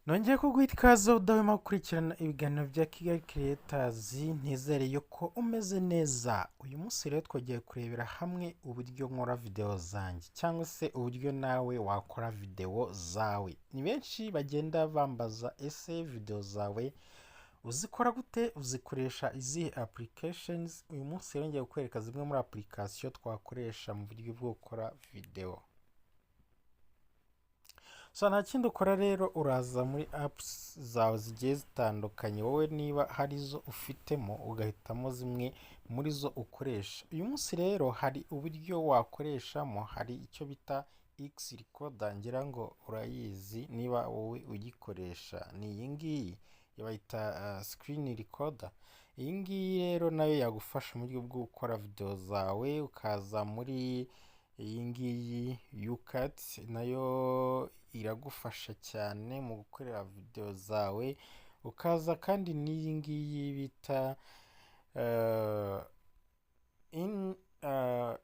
Nongeye kuguha ikaze udahwema gukurikirana ibiganiro bya Kigali Creators, ntizere yuko umeze neza. Uyu munsi rero twagiye kurebera hamwe uburyo nkora video zanjye cyangwa se uburyo nawe wakora video zawe. Ni benshi bagenda bambaza ese video zawe uzikora gute, uzikoresha izihe applications? Uyu munsi rero ngiye kukwereka zimwe muri application twakoresha mu buryo bwo gukora video. So nta kindi ukora rero, uraza muri apps zawe zigiye zitandukanye, wowe niba hari zo ufitemo ugahitamo zimwe muri zo ukoresha. Uyu munsi rero hari uburyo wakoreshamo, hari icyo bita X recorder, ngira ngo urayizi niba wowe ugikoresha. Ni iyi ngiyi bayita screen recorder. Iyi ngiyi rero nayo yagufasha mu buryo bwo gukora video zawe. Ukaza muri iyi ngiyi UCut, nayo iragufasha cyane mu gukorera video zawe. Ukaza kandi n'iyi ngiyi bita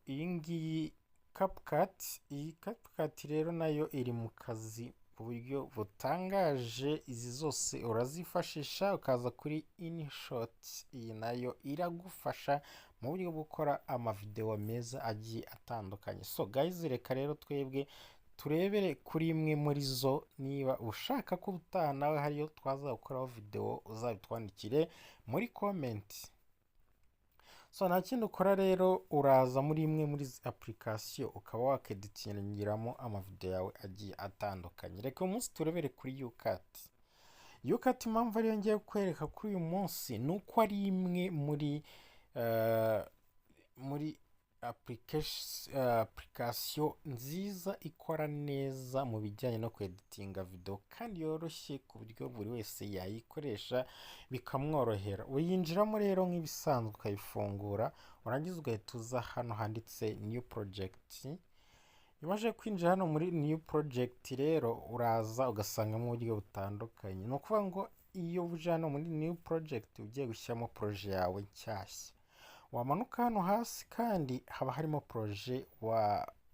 iyi ngiyi CapCut. Iyi CapCut rero nayo iri mu kazi ku buryo butangaje. Izi zose urazifashisha. Ukaza kuri InShot, iyi nayo iragufasha mu buryo bwo gukora amavideo meza agiye atandukanye. So guys, reka rero twebwe turebere kuri imwe muri zo. Niba ushaka ko ubutaha nawe hariyo twazakoraho video, uzabitwandikire muri comment. So nta kindi ukora rero, uraza muri imwe muri application ukaba wakeditingiramo amavideo yawe agiye atandukanye. Reka uyu munsi turebere kuri UCut. UCut impamvu ariyo ngiye kukwereka kuri uyu munsi ni uko ari imwe muri application nziza ikora neza mu bijyanye no kweditinga video kandi yoroshye ku buryo buri wese yayikoresha bikamworohera. Uyinjiramo rero nk'ibisanzwe ukayifungura, urangiza ugahita uza hano handitse new project. Imaze kwinjira hano muri new project rero uraza ugasangamo uburyo butandukanye. Ni ukuvuga ngo iyo uje hano muri new project ugiye gushyiramo projet yawe nshyashya, wamanuka hano hasi kandi haba harimo projet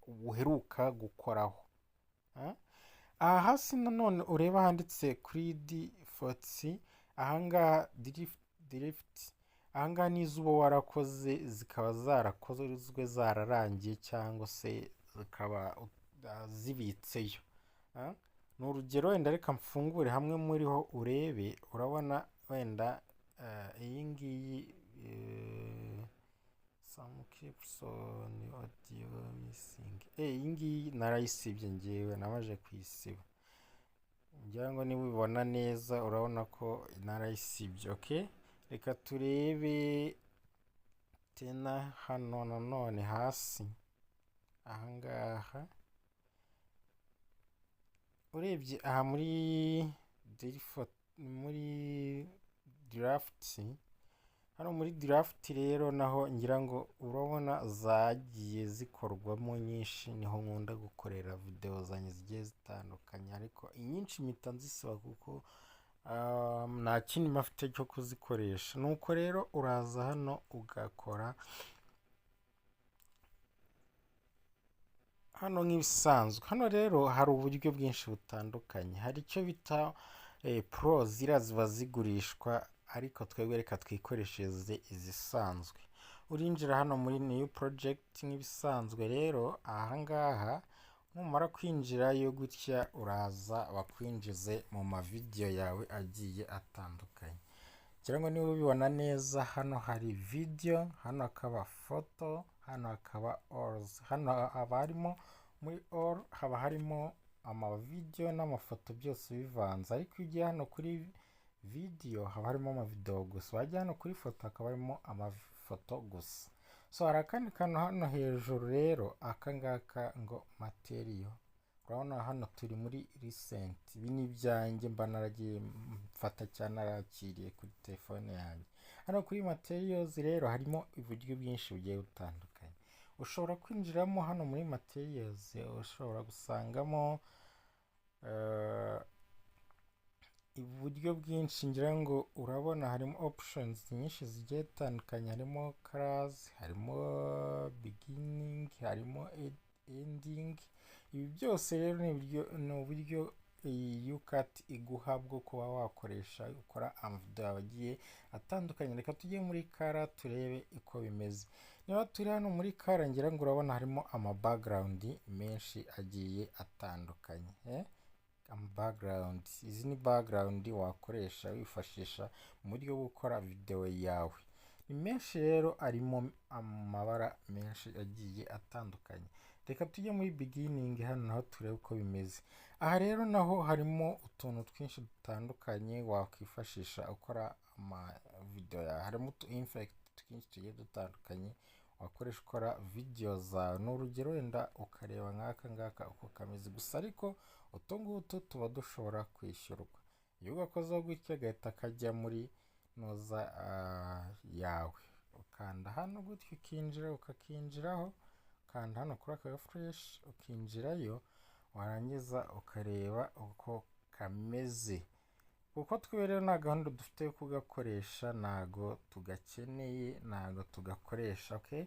uheruka gukoraho. Aha hasi nanone ureba handitse creed forts, ahangaha drift, ahangaha n'izuba warakoze zikaba zarakozwe zararangiye cyangwa se zikaba zibitseyo. Ni urugero wenda, reka mfungure hamwe muri ho urebe. Urabona wenda iyi ngiyi some clips on audio missing. Iyi ngiyi narayisibye ngewe, namaje kuyisiba. Ngira ngo niba ubibona neza urabona ko narayisibye. Okay, reka turebe tena hano nanone hasi. Ahangaha urebye aha muri draft, hano muri draft rero naho ngira ngo urabona zagiye zikorwamo nyinshi. Niho nkunda gukorera video zanjye zigiye zitandukanye, ariko inyinshi mpita nzisiba kuko nta kindi mafite cyo kuzikoresha. Nuko rero uraza hano ugakora hano nk'ibisanzwe. Hano rero hari uburyo bwinshi butandukanye. Hari icyo bita pro, ziriya ziba zigurishwa, ariko twebwe reka twikoreshereze izisanzwe. Urinjira hano muri new project nk'ibisanzwe. Rero ahangaha numara kwinjirayo gutya, uraza bakwinjize mu mavideo yawe agiye atandukanye. Ngira ngo niba ubibona neza, hano hari video, hano hakaba photo, hano hakaba alls. Hano haba harimo muri all, haba harimo amavideo n'amafoto byose bivanze, ariko iyo ugiye hano kuri video haba harimo amavideo gusa. Wajya hano kuri foto hakaba harimo amafoto gusa. So hari akandi kantu hano hejuru rero, akangaka ngo material. Urabona hano turi muri recent. Ibi ni ibyanjye mba naragiye mfata cyane narakiriye kuri telefone yanjye. Hano kuri materials rero harimo uburyo bwinshi bugiye butandukanye. Ushobora kwinjiramo hano muri materials, ushobora gusangamo uburyo bwinshi. Ngira ngo urabona harimo options nyinshi zigiye zitandukanye. Harimo colors, harimo beginning, harimo ending. Ibi byose rero ni uburyo iyi UCAT iguha bwo kuba wakoresha ukora amavideo agiye atandukanye. Reka tujye muri kara turebe uko bimeze. Niba turi hano muri kara ngira ngo urabona harimo ama background menshi agiye atandukanye, background. Izi ni background wakoresha wifashisha mu buryo bwo gukora video yawe. Ni menshi rero arimo amabara menshi agiye atandukanye. Reka tujye muri beginning hano naho turebe uko bimeze. Aha rero naho harimo utuntu twinshi dutandukanye wakwifashisha ukora ama video yawe. Harimo utu effect twinshi tugiye dutandukanye wakoresha ukora video zawe. N'urugero wenda ukareba nk'aka ngaka uko kameze, gusa ariko utu ngutu tuba dushobora kwishyurwa. Iyo ugakozeho gutya gahita kajya muri noza yawe, ukanda hano gutya ukinjira, ukakinjiraho, ukanda hano kuri aka fresh ukinjirayo, warangiza ukareba uko kameze. Kuko twe rero nta gahunda dufite yo kugakoresha, ntago tugakeneye, ntago tugakoresha. Okay,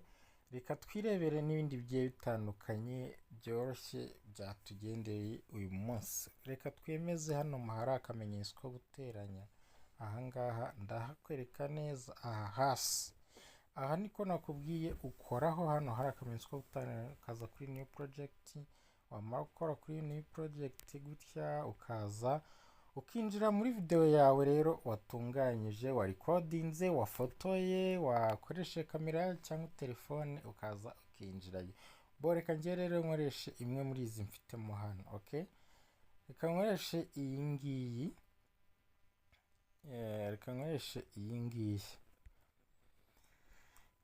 reka twirebere n'ibindi bigiye bitandukanye byoroshye byatugendereye uyu munsi. Reka twemeze hano hari akamenyetso ko guteranya. Ahangaha ndahakwereka neza, aha hasi. Aha niko nakubwiye ukoraho, hano hari akamenyetso ko guteranya, ukaza kuri new project. Wamara gukora kuri new project gutya, ukaza ukinjira muri video yawe rero watunganyije, wa recordinze, wafotoye, wakoreshe kamera cyangwa telefone, ukaza ukinjirayo. Reka njye rero nkoreshe imwe muri izi mfitemo hano. Okay, reka nkoreshe iyi ngiyi. Reka nkoreshe iyi ngiyi.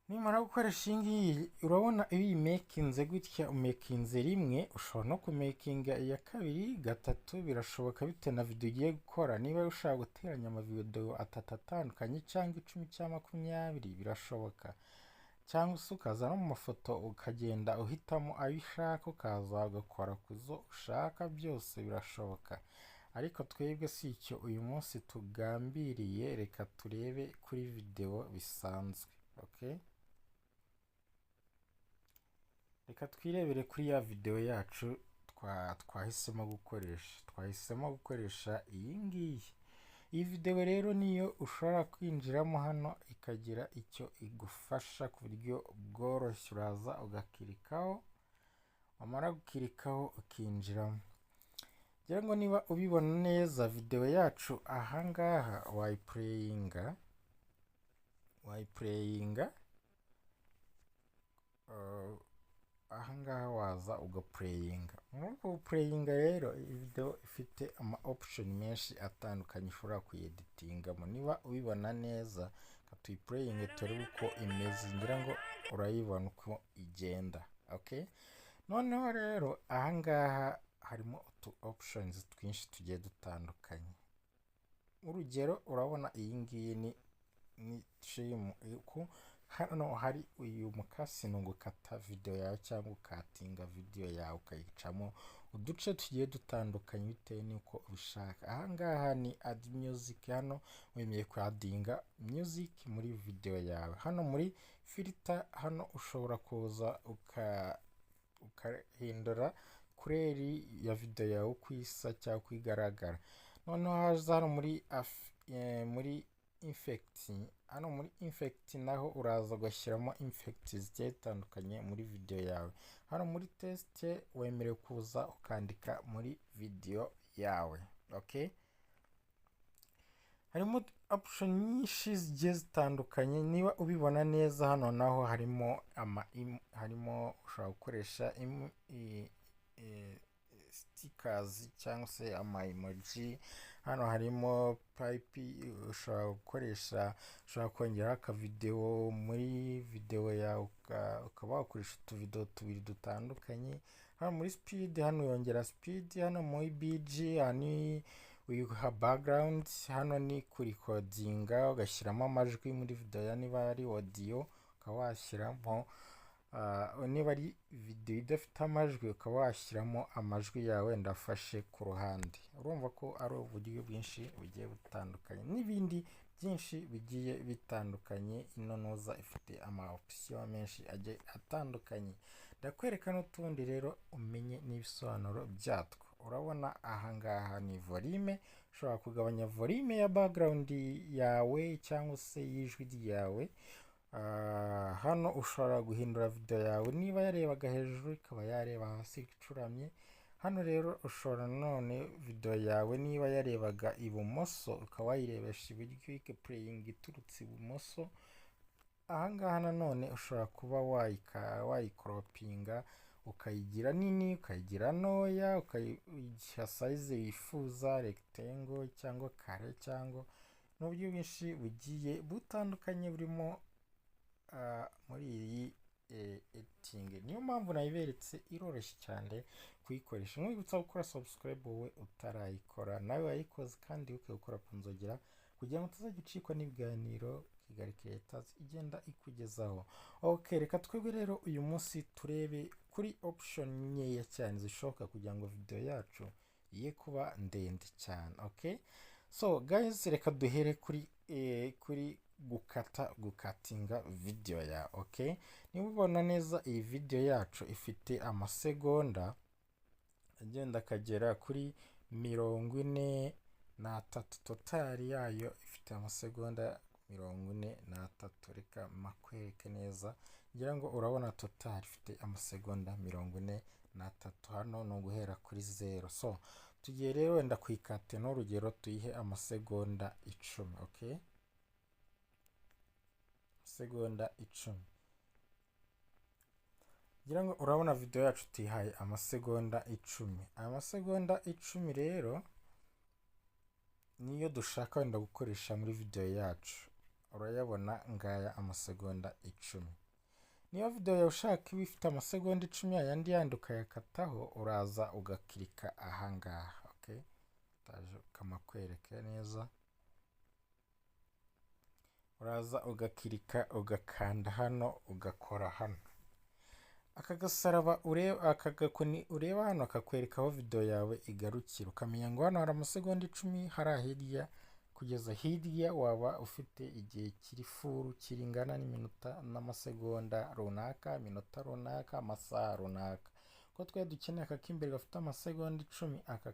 Nimara gukoresha iyi ngiyi, urabona iyo uyimekinze gutya, umekinze rimwe, ushobora no kumekinga iya kabiri, gatatu, birashoboka bitewe na video ugiye gukora. Niba ushaka guteranya amavideo atatu atandukanye cyangwa 10 cyangwa 20 birashoboka. Cyangwa se ukaza no mu mafoto ukagenda uhitamo ayo ushaka, ukaza ugakora kuzo ushaka, byose birashoboka. Ariko twebwe si icyo uyu munsi tugambiriye, reka turebe kuri video bisanzwe. Okay, reka twirebere kuri ya video yacu twahisemo gukoresha. Twahisemo gukoresha iyi ngiyi. Iyi video rero niyo ushobora kwinjiramo hano ikagira icyo igufasha ku buryo bworoshye. Uraza ugakirikaho, wamara gukirikaho ukinjiramo. Ngira ngo niba ubibona neza, video yacu ahangaha wayiplayinga, ahangaha waza ugaplayinga. Muri playinga rero iyi video ifite ama option menshi atandukanye ushobora kuyeditingamo. Niba ubibona neza, katuyiplayinge turebe uko imeze. Ngira ngo urayibona uko igenda. Okay, noneho rero ahangaha harimo utu options twinshi tugiye dutandukanye. Urugero urabona iyi ngiyi ni trim. Hano hari uyu mukasi no gukata video yawe cyangwa ukatinga video yawe ukayicamo uduce tugiye dutandukanye bitewe n'uko ubishaka. Ahangaha ni add music. Hano wemeye kwadinga music muri video yawe. Hano muri filter, hano ushobora kuza ukahindura kureri ya video yawe uko isa cyangwa uko igaragara. Noneho haza hano muri effect. Hano muri effect naho uraza ugashyiramo effect zigiye zitandukanye muri video yawe. Hano muri test wemerewe kuza ukandika muri video yawe. Okay, harimo option nyinshi zigiye zitandukanye. Niba ubibona neza, hano naho harimo ushobora gukoresha stickers cyangwa se ama emoji. Hano harimo pipe ushobora gukoresha, ushobora kongera aka video muri video yawe, ukaba wakoresha utuvideo tubiri dutandukanye. Hano muri speed, hano yongera speed. Hano muri BG, hani uyuha background. Hano ni kurikodinga ugashyiramo amajwi muri video ya, niba ari audio ukaba washyiramo, niba ari video idafite amajwi ukaba washyiramo amajwi yawe ndafashe ku ruhande. Urumva ko ari uburyo bwinshi bugiye butandukanye n'ibindi byinshi bigiye bitandukanye. Ino noza ifite ama option menshi agiye atandukanye. Ndakwereka n'utundi rero umenye n'ibisobanuro byatwo. urabona ahangaha ni volume, ushobora kugabanya volume ya background yawe cyangwa se y'ijwi ryawe. Hano ushobora guhindura video yawe niba yarebaga hejuru ikaba yareba hasi icuramye. Hano rero ushobora none video yawe niba yarebaga ibumoso ukaba wayirebesha iburyo ikapureyinga iturutse ibumoso. Ahangaha nanone ushobora kuba wayikoropinga ukayigira nini, ukayigira ntoya, ukayiha size wifuza, rectangle cyangwa kare, cyangwa n'uburyo bwinshi bugiye butandukanye burimo muri iyi editing. Niyo mpamvu nayiberetse, iroroshye cyane kuyikoresha. Nkwibutsa gukora subscribe wowe utarayikora, nawe wayikoze kandi ukayikora ku nzogera kugira ngo utazajya ucikwa n'ibiganiro Kigali Creators igenda ikugezaho. Okay, reka twebwe rero uyu munsi turebe kuri option nkeya cyane zishoboka kugira ngo video yacu iye kuba ndende cyane. Okay, so guys, reka duhere kuri gukatinga video ya. Okay, niba ubona neza iyi video yacu ifite amasegonda agenda akagera kuri 43, totali yayo ifite amasegonda 43. Reka makwereke neza, ngira ngo urabona total ifite amasegonda 43. Hano no guhera kuri 0. So tugiye rero wenda kwikate n'urugero tuyihe amasegonda 10. Okay, segonda 10. Ngira ngo urabona video yacu tuyihaye amasegonda 10. Amasegonda 10 rero niyo dushaka wenda gukoresha muri video yacu. Urayabona ngaya amasegonda 10. Niyo video yawe ushaka ibifite amasegonda 10 yandi yandi ukayakataho, uraza ugakirika ahangaha. Okay, taje kamakwereke neza, uraza ugakirika ugakanda hano ugakora hano aka gasaraba ureba, aka gakoni ureba hano akakwereka aho video yawe igarukira, ukamenya ngo hano hari amasegonda 10, hari hirya kugeza hirya waba ufite igihe kiri furu kiringana n'iminota n'amasegonda runaka, iminota runaka, amasaha runaka. Ko twe dukeneye aka kimbere gafite amasegonda 10, aka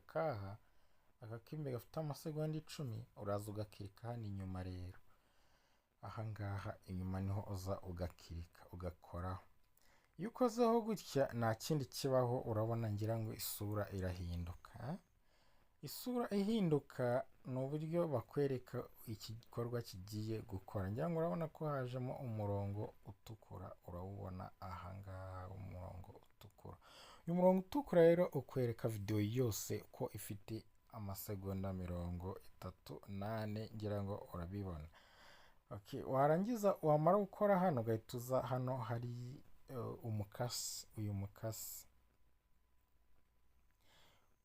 kimbere gafite amasegonda 10, uraza ugakirika hano inyuma rero. Ahangaha inyuma niho uza ugakirika ugakoraho. Iyo ukozeho gutya nta kindi kibaho, urabona ngira ngo isura irahinduka. Isura ihinduka ni uburyo bakwereka iki gikorwa kigiye gukora. Ngira ngo urabona ko hajemo umurongo utukura, urawubona ahangaha umurongo utukura. Uyu murongo utukura rero ukwereka video yose ko ifite amasegonda 38. Ngira ngo urabibona. Okay, warangiza wamara gukora hano ugahita uza hano hari umukasi. Uyu mukasi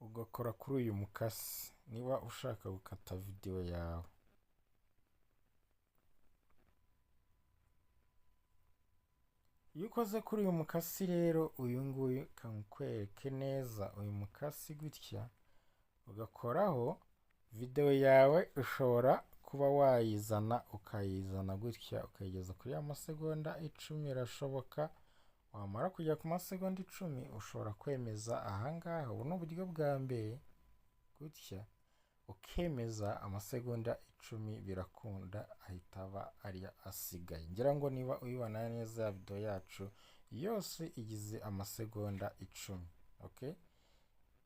ugakora kuri uyu mukasi niba ushaka gukata video yawe. Iyo ukoze kuri uyu mukasi rero, uyu nguyu kankwereke neza, uyu mukasi gutya ugakoraho video yawe, ushobora kuba wayizana ukayizana gutya ukayigeza kuri amasegonda 10. Irashoboka. Wamara kujya ku masegonda 10 ushobora kwemeza ahangaha. Ubu n'uburyo bwa mbere gutya ukemeza amasegonda 10 birakunda, ahita aba ari asigaye. Ngira ngo niba uyibona neza ya video yacu yose igize amasegonda 10. Okay,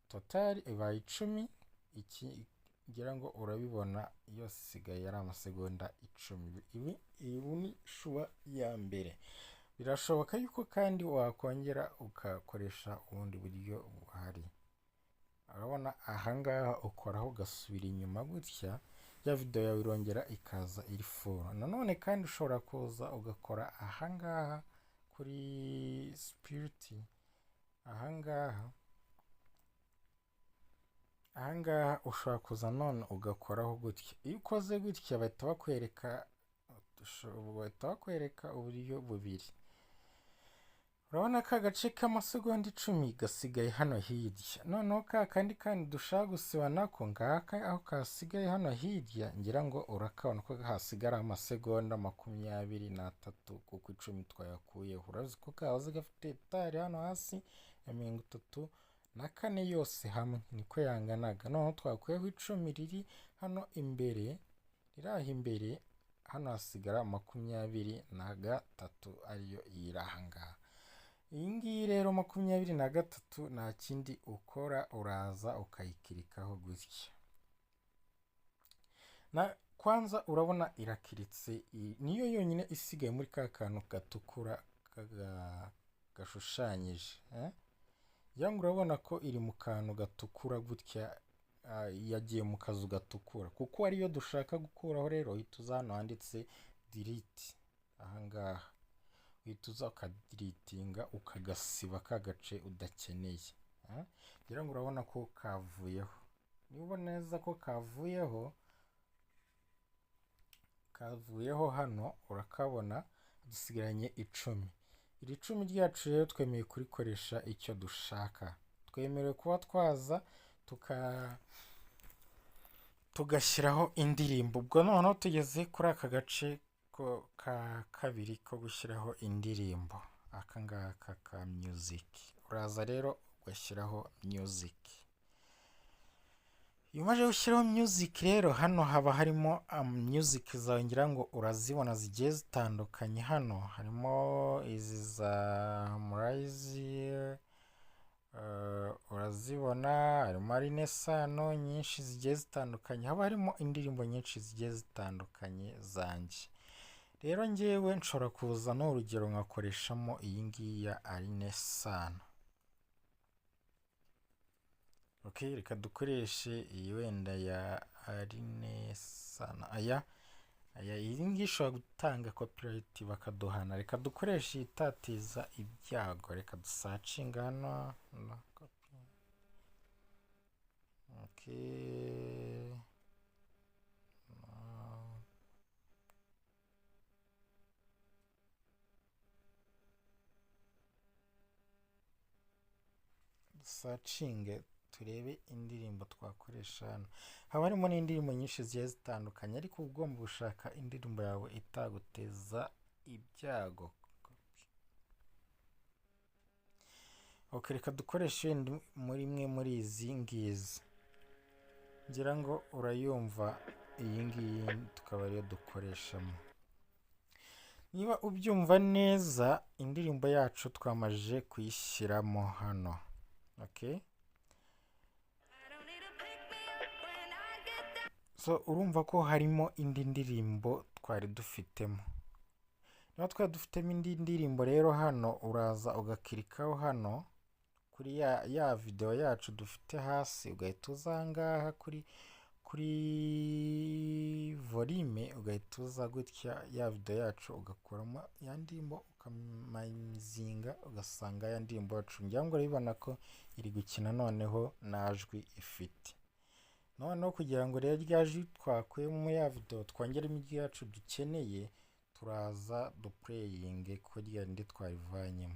total ibaye 10. Iki ngira ngo urabibona yose isigaye ari amasegonda 10. Ibi ni shuwa ya mbere. Birashoboka yuko kandi wakongera ukakoresha ubundi buryo buhari. Urabona ahangaha ukoraho ugasubira inyuma gutya, ya video yawe irongera ikaza iri full. Nanone kandi ushobora kuza ugakora ahangaha kuri spirit. Ahangaha ushobora kuza none ugakoraho gutya. Iyo ukoze gutya bahita bakwereka uburyo bubiri. Urabona ka gace k'amasegonda 10 gasigaye hano hirya. Noneho kandi dushaka gusiba nako ngaka aho kasigaye hano hirya, ngira ngo urakabona ko hasigara amasegonda 23 kuko 10 twayakuyeho. Urazi ko kahoze gafite tari hano hasi ya 33. na 4 yose hamwe niko yanganaga. Noneho twakuyeho 10 riri hano imbere, riraha imbere, hano hasigara 23 ariyo yirahangaha. Iyi ngiyi rero 23 nta kindi ukora, uraza ukayikirikaho gutya. Na kwanza urabona irakiritse, niyo yonyine isigaye muri ka kantu gatukura gashushanyije. Yangu urabona ko iri mu kantu gatukura gutya, yagiye mu kazu gatukura, kuko ariyo dushaka gukuraho. Rero uhita uza hano handitse delete, ahangaha uhita uza ukadiritinga, ukagasiba ka gace udakeneye. Ngira ngo urabona ko kavuyeho. Niba ubona neza ko kavuyeho hano urakabona, dusigaranye 10. Iri 10 ryacu rero twemeye kurikoresha icyo dushaka. Twemerewe kuba twaza tugashyiraho indirimbo. Ubwo noneho tugeze kuri aka gace ka kabiri ko gushyiraho indirimbo, aka ngaka ka music. Uraza rero ugashyiraho music. Iyo umaze gushyiraho music rero, hano haba harimo music zawe, ngira ngo urazibona zigiye zitandukanye. Hano harimo izi za Harmonize, urazibona, harimo Aline Sano, nyinshi zigiye zitandukanye. Haba harimo indirimbo nyinshi zigiye zitandukanye zanjye. Rero ngewe nshobora kuza n'urugero nkakoreshamo iyi ngiyi ya Aline Sano. Okay, reka dukoreshe iyi wenda ya Aline Sano. Iyi ngiyi ishobora gutanga copyright bakaduhana. Reka dukoreshe itatiza ibyago. Reka dusacinga hano. Okay. Dusacinge turebe indirimbo twakoresha hano. Haba harimo n'indirimbo nyinshi zigiye zitandukanye, ariko ugomba gushaka indirimbo yawe itaguteza ibyago. Okay, reka dukoreshe muri imwe muri izi ngizi. Ngira ngo urayumva, iyi ngiyi tukaba ariyo dukoreshamo. Niba ubyumva neza, indirimbo yacu twamaje kuyishyiramo hano. Okay, so urumva ko harimo indi ndirimbo twari dufitemo. Niba twari dufitemo indi ndirimbo rero, hano uraza ugakirikaho hano kuri ya video yacu dufite hasi, ugahita uza ahangaha kuri volume, ugahita uza gutya ya video yacu ugakuramo ya ndirimbo, ukamazinga, ugasanga ya ndirimbo yacu. Ngira ngo urabibona ko iri gukina noneho najwi ifite. Noneho kugira ngo rero rya jwi twakuyemo ya video twongeremo ijwi yacu dukeneye, turaza duplayinge kuko rya ndi twayivanyemo.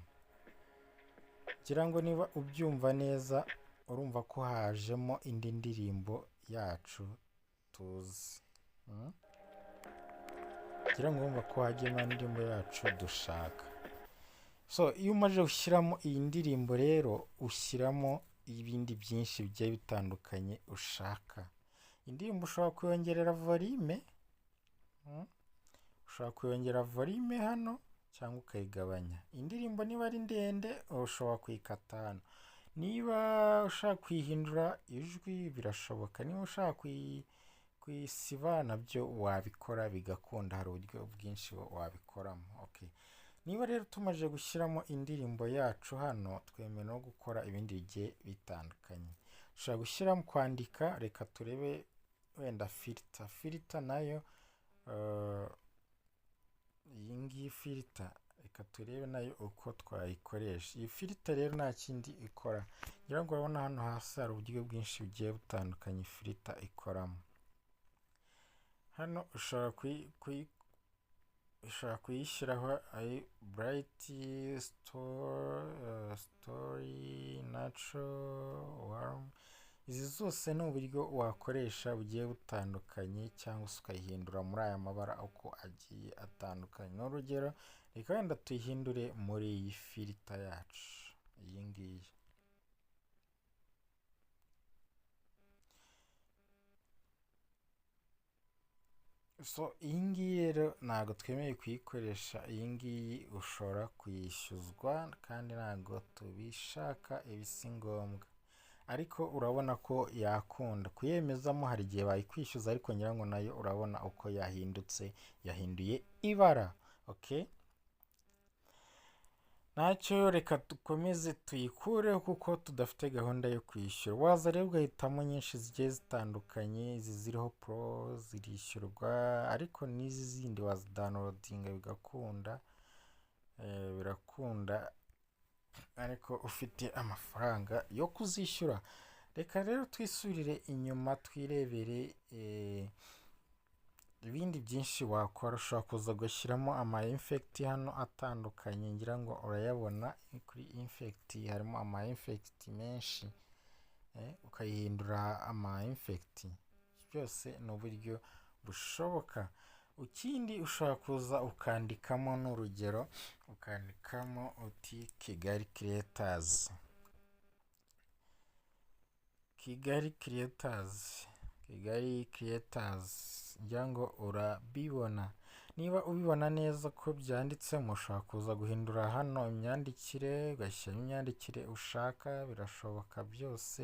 Ngira ngo niba ubyumva neza, urumva ko hajemo indi ndirimbo yacu tuzi. Ngira ngo urumva ko hajemo indirimbo yacu dushaka. So iyo umaze gushyiramo iyi ndirimbo rero, ushyiramo ibindi byinshi bigiye bitandukanye ushaka. Indirimbo ushobora kuyongerera volume, hano cyangwa ukayigabanya. Indirimbo niba ari ndende ushobora kuyikata hano. Niba ushaka kuyihindura ijwi birashoboka. Niba ushaka kuyisiba nabyo wabikora bigakunda. Hari uburyo bwinshi wabikoramo. Okay. Niba rero tumaze gushyiramo indirimbo yacu hano, twemewe no gukora ibindi bigiye bitandukanye. Ushobora gushyiramo kwandika. Reka turebe wenda filter nayo, iyi ngiyi filter, reka turebe nayo uko twayikoresha. Iyi filter rero nta kindi ikora. Ngira ngo urabona hano hasi hari uburyo bwinshi bugiye butandukanye filter ikoramo. Hano ushobora kuyishyiraho bright, story, natural, warm. Izi zose ni uburyo wakoresha bugiye butandukanye, cyangwa se ukayihindura muri aya mabara uko agiye atandukanye. N'urugero, reka wenda tuyihindure muri iyi filter yacu, iyi ngiyi. so iyi ngiyi rero ntabwo twemeye kuyikoresha, iyi ngiyi ushobora kuyishyuzwa kandi ntabwo tubishaka, ibi si ngombwa, ariko urabona ko yakunda kuyemezamo. Hari igihe bayikwishyuza ariko ngira ngo nayo urabona uko yahindutse, yahinduye ibara. Okay, ntacyo, reka dukomeze tuyikureho kuko tudafite gahunda yo kwishyura. Waza rero ugahitamo nyinshi zigiye zitandukanye, izi ziriho pro zirishyurwa, ariko n'izi zindi wazidownloadinga bigakunda, birakunda ariko ufite amafaranga yo kuzishyura. Reka rero twisurire inyuma twirebere ibindi byinshi wakora. Ushobora kuza ugashyiramo ama effect hano atandukanye, ngira ngo urayabona kuri effect, harimo ama effect menshi, ukayihindura ama effect. Byose ni uburyo bushoboka. Ikindi ushobora kuza ukandikamo n'urugero, ukandikamo uti Kigali Creators, Kigali Creators, Kigali Creators, ngira ngo urabibona. Niba ubibona neza ko byanditsemo, ushobora kuza guhindura hano imyandikire, ugashyiramo imyandikire ushaka, birashoboka byose.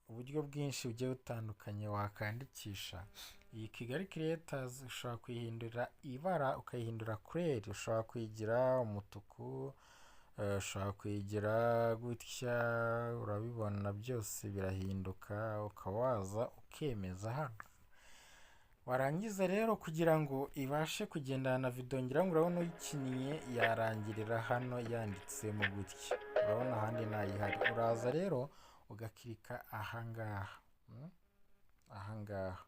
Uburyo bwinshi bugiye butandukanye wakandikisha. Iyi Kigali Creators ushobora kuyihindura ibara, ukayihindura couleur, ushobora kuyigira umutuku, ushobora kuyigira gutya, urabibona byose birahinduka, ukaba waza ukemeza hano. Warangiza rero kugira ngo ibashe kugendana na video, ngira ngo urabona uyikiniye yarangirira hano yanditsemo gutya, urabona ahandi ntayihari. Uraza rero ugakirika ahangaha, ahangaha.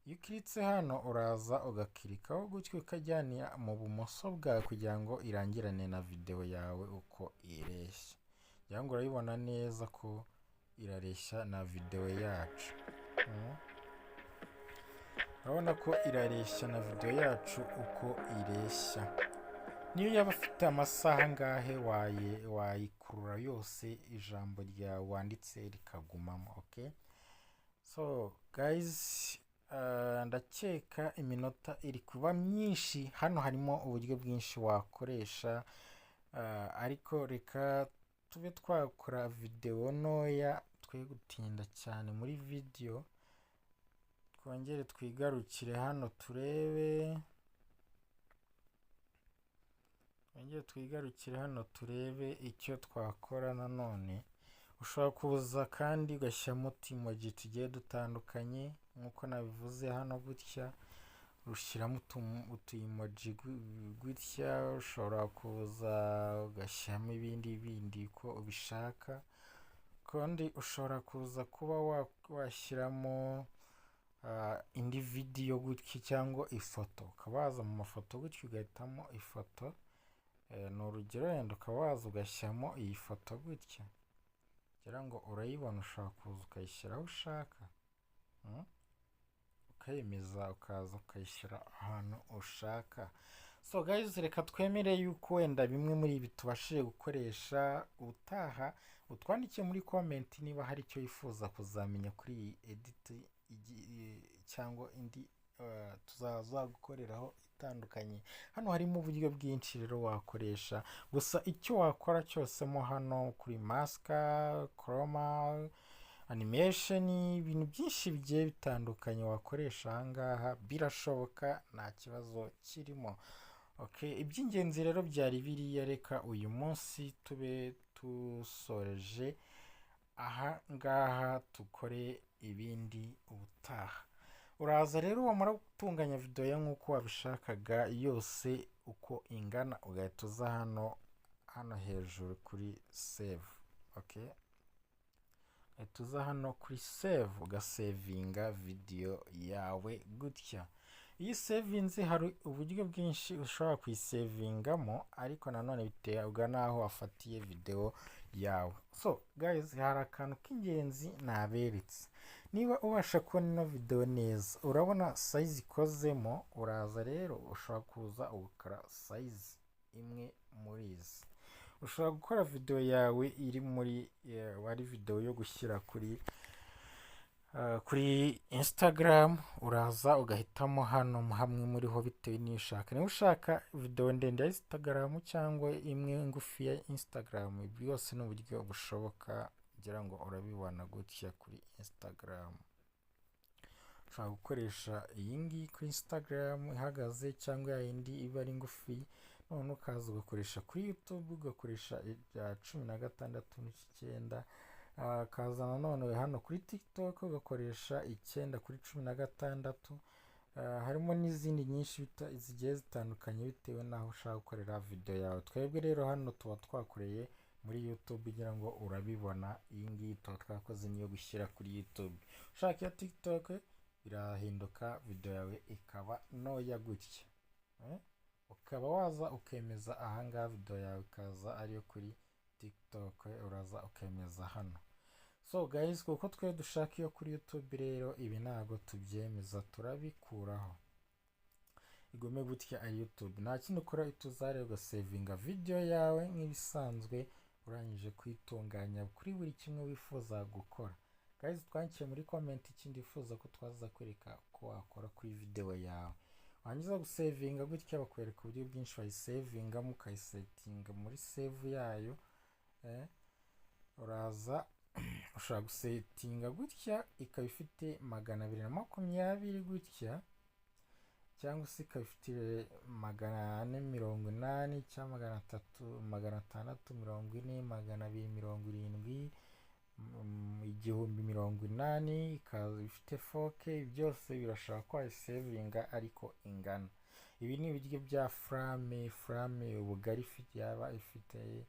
Iyo ukiritse hano uraza ugakirikaho gutyo, ukajyana mu bumoso bwawe kugira ngo irangirane na video yawe uko ireshya. Ngira ngo urabibona neza ko irareshya na video yacu. Urabona ko irareshya na video yacu uko ireshya. Niyo yaba afite amasaha angahe wayikurura yose, ijambo ryawe wanditse rikagumamo. Okay, so guys, ndakeka iminota iri kuba myinshi. Hano harimo uburyo bwinshi wakoresha, ariko reka tube twakora video ntoya, twe gutinda cyane muri video. Twongere twigarukire hano turebe, icyo twakora nanone. Ushobora kuza kandi ugashyiramo utumoji tugiye dutandukanye nk'uko nabivuze hano gutya, ushyiramo utumoji gutya. ushobora kuza ugashyiramo ibindi ko ubishaka, kandi ushobora kuza kuba washyiramo indi video gutya cyangwa ifoto, ukaba waza mu mafoto gutya ugahitamo ifoto. Ni urugero wenda ukaba waza ugashyiramo iyi foto gutya, kugira ngo urayibona. ushobora kuza ukayishyira aho ushaka, ukayemeza, ukaza ukayishyira ahantu ushaka. So guys, reka twemere yuko wenda bimwe muri ibi tubashije gukoresha. Utaha utwandikiye muri comment niba hari icyo yifuza kuzamenya kuri iyi edit cyangwa indi tuzaza gukoreraho itandukanye. Hano harimo uburyo bwinshi rero wakoresha, gusa icyo wakora cyose mo hano kuri maska, chroma, animation, ibintu byinshi bigiye bitandukanye wakoresha ahangaha, birashoboka, nta kibazo kirimo. Okay, iby'ingenzi rero byari biriya. Reka uyu munsi tube tusoreje aha ngaha, tukore ibindi ubutaha. Uraza rero wamara gutunganya video ya nk'uko wabishakaga yose uko ingana, ugahita uza hano hejuru kuri save. Okay, ugahita uza hano kuri save, ugasevinga video yawe gutya. Iyi savinze hari uburyo bwinshi ushobora kuyisavingamo, ariko nanone biterwa n'aho wafatiye video yawe. So guys, hari akantu k'ingenzi naberetse. Niba ubasha kubona ino video neza, urabona size ikozemo, uraza rero ushobora kuza ugakora size imwe muri izi. Ushobora gukora video yawe iri muri wari video yo gushyira kuri kuri Instagram uraza ugahitamo hano hamwe muriho bitewe n'iyo ushaka. Niba ushaka video ndende ya Instagram cyangwa imwe ngufi ya Instagram, byose ni uburyo bushoboka, ngira ngo urabibona gutya kuri Instagram. Ushobora gukoresha iyi ngiyi kuri Instagram ihagaze cyangwa yindi iba ari ngufi, none ukaza ugakoresha kuri YouTube ugakoresha ibya 16:9, kaza nanone hano kuri TikTok ugakoresha 9:16. Harimo n'izindi nyinshi zigiye zitandukanye bitewe n'aho ushaka gukorera video yawe. Twebwe rero hano tuba twakoreye muri YouTube kugira ngo urabibona. Iyi ngiyi tuba twakoze niyo gushyira kuri YouTube. Ushaka iya TikTok birahinduka, video yawe ikaba ntoya gutya, ukaba waza ukemeza ahangaha video yawe ikaza ariyo kuri TikTok, uraza ukemeza hano. So guys, kuko twe dushaka iyo kuri YouTube rero ibi ntago tubyemeza, turabikuraho. Igume gutya ari YouTube. Nta kindi ukora, ituzare ugasevinga video yawe nk'ibisanzwe, urangije kwitunganya kuri buri kimwe wifuza gukora. Guys, twandikiye muri comment ikindi wifuza ko twaza kwereka ko wakora kuri video yawe. Wangiza gusevinga gutya bakwereka uburyo bwinshi wayisevinga, mukayisetinga muri save yayo. Uraza ushobora gusetinga gutya ikaba ifite 220 gutya, cyangwa se ikaba ifite 480 cyangwa 300, 640, 270, 1080, ikaba ifite 4K. byose birashaka ko wayisevinga ariko ingana. Ibi ni ibiryo bya frame ubugari yaba ifite.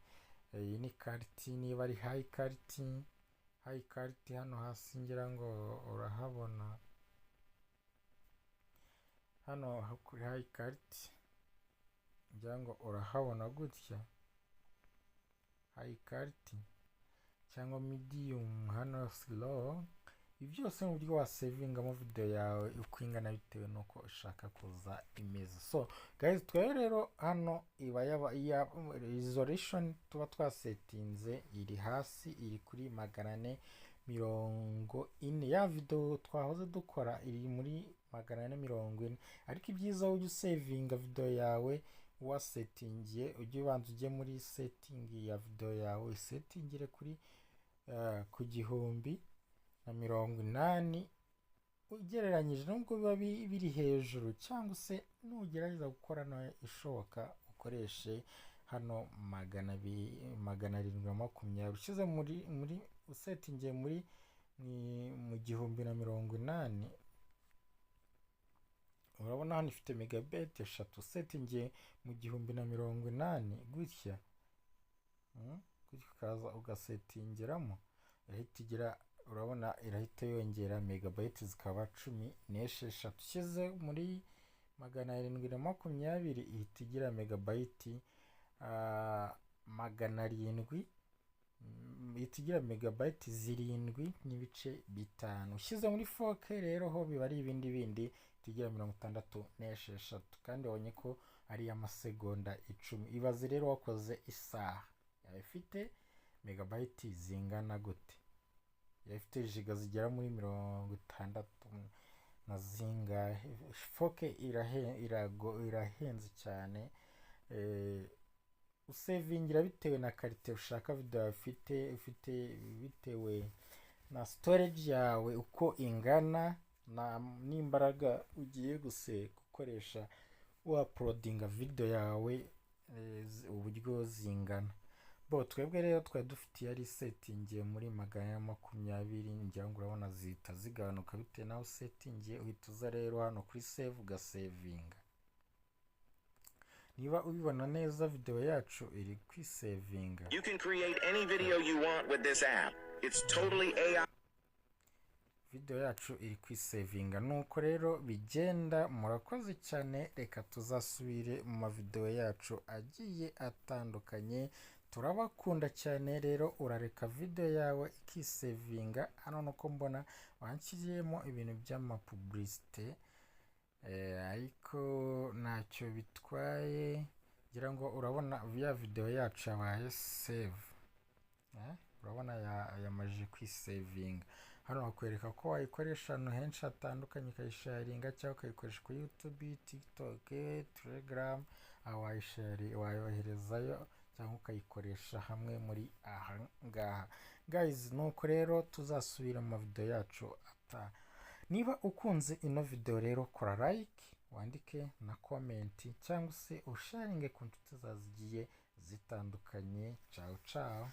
Iyi ni kariti, niba ari high kariti hano hasi ngira ngo urahabona. Hano kuri high kariti ngira ngo urahabona gutya high kariti, cyangwa medium hano slow. Ibi byose mu buryo wasevingamo video yawe uko ingana bitewe nuko ushaka kuza imeze. So guys, twe rero hano iba ya resolution tuba twasetinze iri hasi, iri kuri 440. Ya video twahoze dukora iri muri 440, ariko ibyiza ujye usevinga video yawe wasetingiye. Ujye ubanza ujye muri setting ya video yawe, isetingire kuri ku 1080 ugereranyije nubwo biba biri hejuru, cyangwa se nugerageza gukora nayo ishoboka ukoreshe hano 720. Ushyize muri usetingiye muri mu 1080, urabona hano ifite megabit 3. Usetingiye mu 1080 gutya, ukaza ugasetingiramo, irahita igira, urabona irahita yongera megabyte zikaba 16. Ushyize muri 720 ihita igira megabyte 700, ihita igira megabyte 7.5. Ushyize muri 4K rero ho biba ari ibindi tigira 66, kandi wabonye ko ari amasegonda 10. Ibaze rero wakoze isaha yawe ifite megabyte zingana gute, ifite giga zigera muri 60 na zingahe. 4K irahenze cyane. Usevingira bitewe na karite ushaka video ufite bitewe na storage yawe uko ingana n'imbaraga ugiye gukoresha uploadinga video yawe, uburyo zingana. Twebwe rero twari dufite yari setingiye muri 420, ngira ngo urabona zihita zigabanuka bitewe naho setingiye. Uhita uza rero hano kuri save ugasevinga. Niba ubibona neza video yacu iri kwisevinga. You can create any video you want with this app. It's totally AI. Video yacu iri kwisevinga. Nuko rero bigenda. Murakoze cyane, reka tuzasubire mu mavideo yacu agiye atandukanye. Turabakunda cyane rero, urareka video yawe ikisevinga. Hano nuko mbona wanshyiriyemo ibintu by'amapublicité, ariko ntacyo bitwaye. Ngira ngo urabona ya video yacu yabaye save. Urabona yamaje kwisevinga. hano bakwereka ko wayikoresha ahantu henshi hatandukanye, ukayisharinga cyangwa ukayikoresha kuri YouTube, TikTok, Telegram, wayoherezayo cyangwa ukayikoresha hamwe muri aha ngaha. Guys, nuko rero tuzasubira mu video yacu ata. Niba ukunze ino video rero kora like, wandike na comment cyangwa se usharinge ku nshuti zazigiye zitandukanye. Ciao ciao.